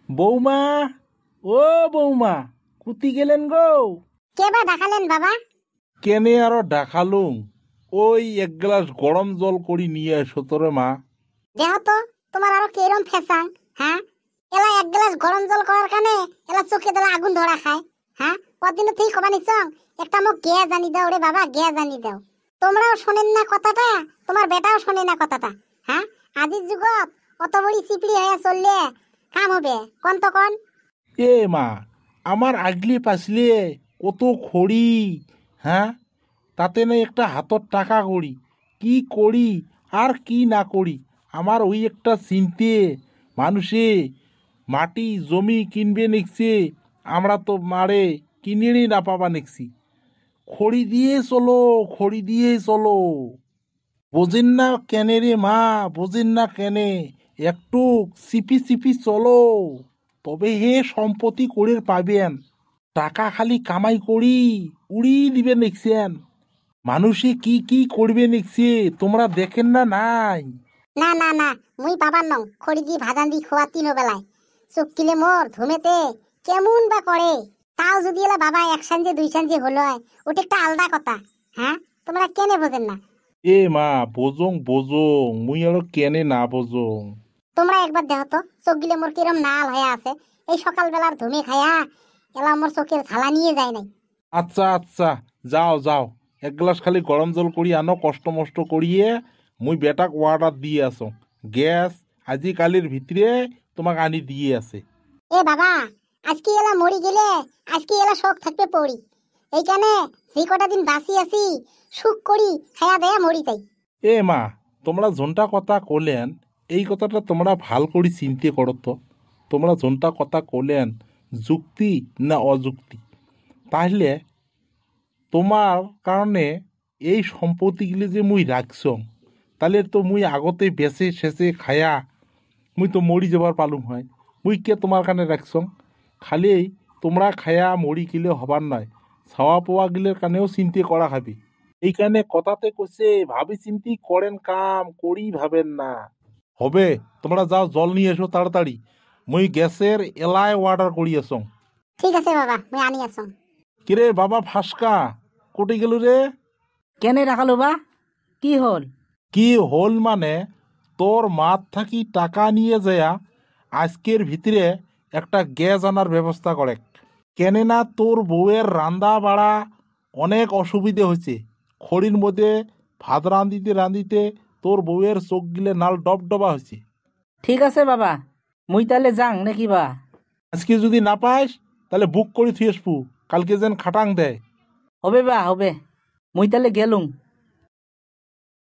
বৌমা, ও বৌমা, কুতি গেলেন গো? কে বা ডাকালেন বাবা? কেনে আরো ডাকালুম, ওই এক গ্লাস গরম জল করি নিয়ে এসো তোরে মা। দেহ তো তোমার আরো কিরম ফেসাং। হ্যাঁ, এলা এক গ্লাস গরম জল করার কানে এলা চোখে দিলে আগুন ধরা খায়। হ্যাঁ, কদিন তুই কবা নিছং একটা মোক গে জানি দাও রে বাবা, গে জানি দাও। তোমরাও শোনেন না কথাটা, তোমার বেটাও শোনে না কথাটা। হ্যাঁ, আজির যুগত অত বড়ি চিপড়ি হয়ে চললে কাম হবে কোন তো কোন? এ মা, আমার আগলি পাছলে কত খড়ি, হ্যাঁ, তাতে না একটা হাতত টাকা করি, কি করি আর কি না করি। আমার ওই একটা চিনতে মানুষে মাটি জমি কিনবে নিকছে, আমরা তো মারে কিনেই না পাবা নিকছি। খড়ি দিয়ে চলো, খড়ি দিয়ে চলো। বোঝেন না কেনে রে মা, বোঝেন না কেনে? একটু চিপি চিপি চলো, তবে হে সম্পত্তি করে পাবেন। টাকা খালি কামাই করি উড়ি দিবে নিকছেন। মানুষে কি কি করবে নিকছে তোমরা দেখেন না নাই? না না না, মুই বাবার নং খড়ি দি ভাজান দি খোয়া তিনো বেলায় চুক্তিলে মোর ধুমেতে কেমন বা করে। তাও যদি এলা বাবা এক সাঞ্জে দুই সাঞ্জে হলো ওটা একটা আলাদা কথা। হ্যাঁ, তোমরা কেনে বোঝেন না? এ মা, বোজং বোজং, মুই আরো কেনে না বোজং। তোমরা একবার দেখো তো চোখ গিলে মোর কিরম নাল হয়ে আছে। এই সকাল বেলার ধুমে খায়া এলা মোর চোখের ঝালা নিয়ে যায় নাই। আচ্ছা আচ্ছা, যাও যাও, এক গ্লাস খালি গরম জল করি আনো, কষ্ট মষ্ট করিয়ে মুই বেটাক অর্ডার দিয়ে আসো। গ্যাস আজিকালির ভিতরে তোমাকে আনি দিয়ে আছে। এ বাবা, আজকে এলা মরি গেলে আজকে এলা শোক থাকবে পড়ি। এইখানে যে কটা দিন বাঁচি আছি সুখ করি খায়া দেয়া মরি যাই। এ মা, তোমরা যোনটা কথা কলেন এই কথাটা তোমরা ভাল করে চিন্তা করো তো। তোমরা যোনটা কথা কলেন যুক্তি না অযুক্তি? তাহলে তোমার কারণে এই সম্পত্তিগুলি যে মুই রাখছ, তাহলে তো মুই আগতে বেচে শেষে খায়া মুই তো মরি যাবার পালুম হয়। মুই কে তোমার কানে রাখছ? খালি তোমরা খায়া মরি গেলে হবার নয়, ছাওয়া পোয়া গিলের কানেও চিন্তা করা খাবি। এইখানে কথাতে কইছে ভাবি চিন্তি করেন কাম করি ভাবেন না। হবে, তোমরা যাও জল নিয়ে এসো তাড়াতাড়ি। মুই গ্যাসের এলাই অর্ডার করি আসং। ঠিক আছে বাবা, মুই আনি আসং। কিরে বাবা ফাঁসকা, কোটি গেল রে? কেনে রাখালো বা? কি হল? কি হল মানে, তোর মাত থাকি টাকা নিয়ে যায়া আজকের ভিতরে একটা গ্যাস আনার ব্যবস্থা করে। কেনে না তোর বউয়ের রান্দা বাড়া অনেক অসুবিধে হয়েছে। খড়ির মধ্যে ভাত রাঁধিতে রাঁধিতে তোর বউয়ের চোখ গিলে নাল ডবডবা হয়েছে। ঠিক আছে বাবা, মুই তাহলে যাং নাকি বা? আজকে যদি না পাইস তাহলে বুক করে থুয়ে আসবো, কালকে যেন খাটাং দেয়। হবে বা হবে, মুই তাহলে গেলুম।